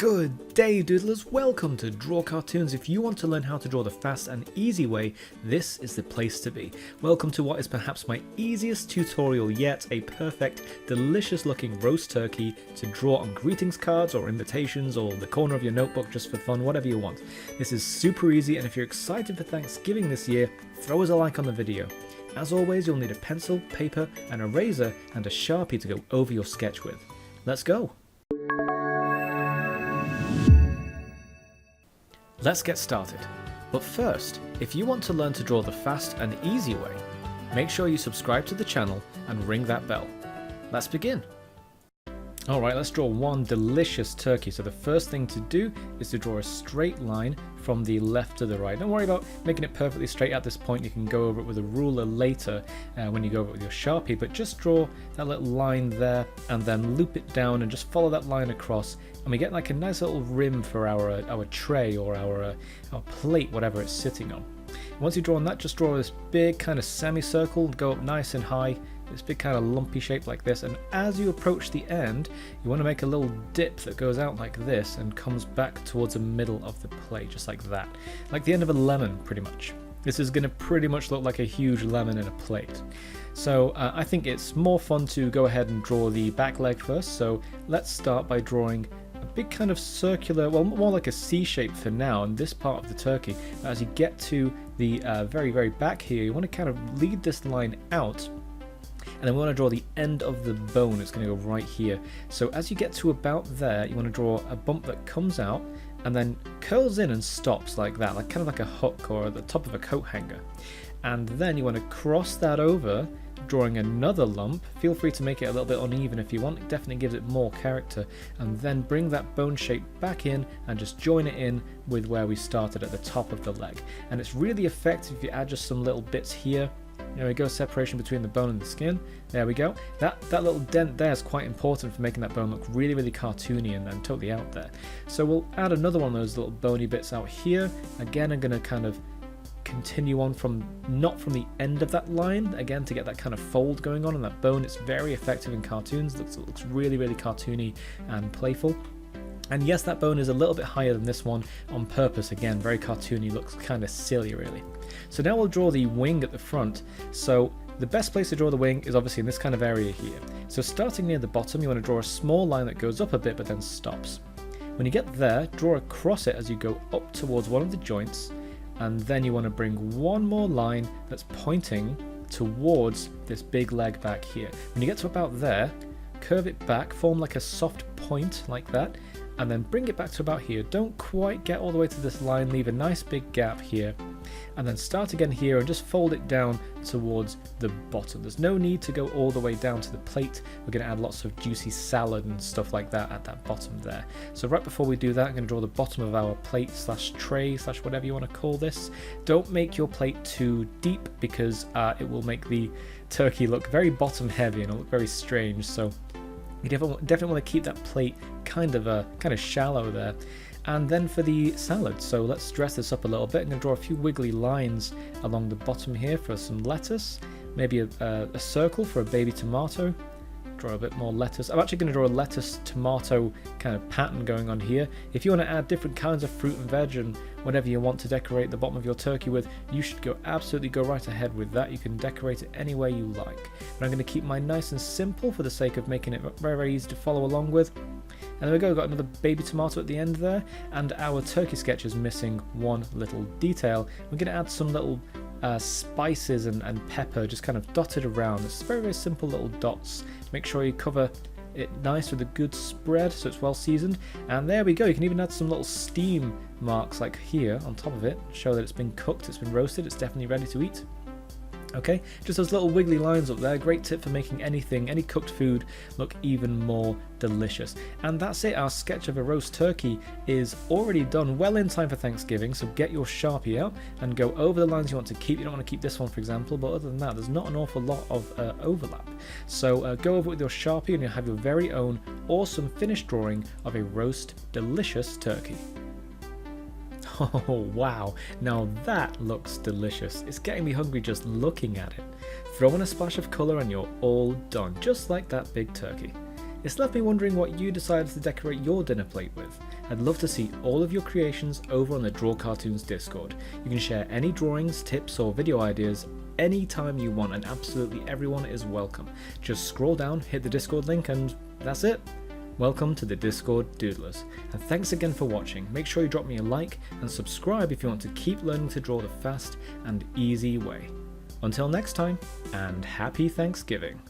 Good day, doodlers. Welcome to Draw Cartoons. If you want to learn how to draw the fast and easy way, this is the place to be. Welcome to what is perhaps my easiest tutorial yet, a perfect, delicious looking roast turkey to draw on greetings cards or invitations or the corner of your notebook just for fun, whatever you want. This is super easy, and if you're excited for Thanksgiving this year, throw us a like on the video. As always, you'll need a pencil, paper, an eraser, and a Sharpie to go over your sketch with. Let's go! Let's get started. But first, if you want to learn to draw the fast and easy way, make sure you subscribe to the channel and ring that bell. Let's begin. Alright, let's draw one delicious turkey. So the first thing to do is to draw a straight line from the left to the right. Don't worry about making it perfectly straight at this point. You can go over it with a ruler later when you go over it with your Sharpie, but just draw that little line there and then loop it down and just follow that line across, and we get like a nice little rim for our tray or our plate, whatever it's sitting on. Once you've drawn that, just draw this big kind of semicircle, go up nice and high, this big kind of lumpy shape like this, and as you approach the end, you want to make a little dip that goes out like this and comes back towards the middle of the plate, just like that. Like the end of a lemon, pretty much. This is going to pretty much look like a huge lemon in a plate. So I think it's more fun to go ahead and draw the back leg first, so let's start by drawing a big kind of circular, well, more like a C shape for now in this part of the turkey. As you get to the very back here, you want to kind of lead this line out, and then we want to draw the end of the bone. It's going to go right here. So as you get to about there, you want to draw a bump that comes out and then curls in and stops like that, like kind of like a hook or at the top of a coat hanger. And then you want to cross that over, drawing another lump. Feel free to make it a little bit uneven if you want. It definitely gives it more character. And then bring that bone shape back in and just join it in with where we started at the top of the leg. And it's really effective if you add just some little bits here. There we go, separation between the bone and the skin. There we go. That little dent there is quite important for making that bone look really cartoony and totally out there. So we'll add another one of those little bony bits out here. Again, I'm going to kind of continue on from, not from the end of that line, again to get that kind of fold going on that bone. It's very effective in cartoons. It looks really cartoony and playful. And yes, that bone is a little bit higher than this one on purpose. Again, very cartoony, looks kind of silly really. So now we'll draw the wing at the front. So the best place to draw the wing is obviously in this kind of area here. So starting near the bottom, you want to draw a small line that goes up a bit but then stops. When you get there, draw across it as you go up towards one of the joints, and then you want to bring one more line that's pointing towards this big leg back here. When you get to about there, curve it back, form like a soft point like that, and then bring it back to about here. Don't quite get all the way to this line, leave a nice big gap here, and then start again here and just fold it down towards the bottom. There's no need to go all the way down to the plate. We're going to add lots of juicy salad and stuff like that at that bottom there. So right before we do that, I'm going to draw the bottom of our plate slash tray slash whatever you want to call this. Don't make your plate too deep because it will make the turkey look very bottom heavy and it'll look very strange. So you definitely want to keep that plate kind of shallow there. And then for the salad, so let's dress this up a little bit. I'm going to draw a few wiggly lines along the bottom here for some lettuce, maybe a circle for a baby tomato. Draw a bit more lettuce. I'm actually going to draw a lettuce tomato kind of pattern going on here. If you want to add different kinds of fruit and veg and whatever you want to decorate the bottom of your turkey with, you should absolutely go right ahead with that. You can decorate it any way you like. But I'm going to keep mine nice and simple for the sake of making it very easy to follow along with. And there we go, we've got another baby tomato at the end there, and our turkey sketch is missing one little detail. We're going to add some little spices and pepper just kind of dotted around. It's very simple little dots. Make sure you cover it nice with a good spread so it's well seasoned. And there we go, you can even add some little steam marks like here on top of it, show that it's been cooked, it's been roasted, it's definitely ready to eat. Okay, just those little wiggly lines up there, great tip for making any cooked food look even more delicious. And that's it, our sketch of a roast turkey is already done, well in time for Thanksgiving, so get your Sharpie out and go over the lines you want to keep. You don't want to keep this one, for example, but other than that, there's not an awful lot of overlap. So go over it with your Sharpie and you'll have your very own awesome finished drawing of a roast delicious turkey. Oh wow, now that looks delicious. It's getting me hungry just looking at it. Throw in a splash of colour and you're all done, just like that big turkey. It's left me wondering what you decided to decorate your dinner plate with. I'd love to see all of your creations over on the Draw Cartoons Discord. You can share any drawings, tips or video ideas anytime you want, and absolutely everyone is welcome. Just scroll down, hit the Discord link, and that's it. Welcome to the Discord Doodlers, and thanks again for watching. Make sure you drop me a like and subscribe if you want to keep learning to draw the fast and easy way. Until next time, and happy Thanksgiving!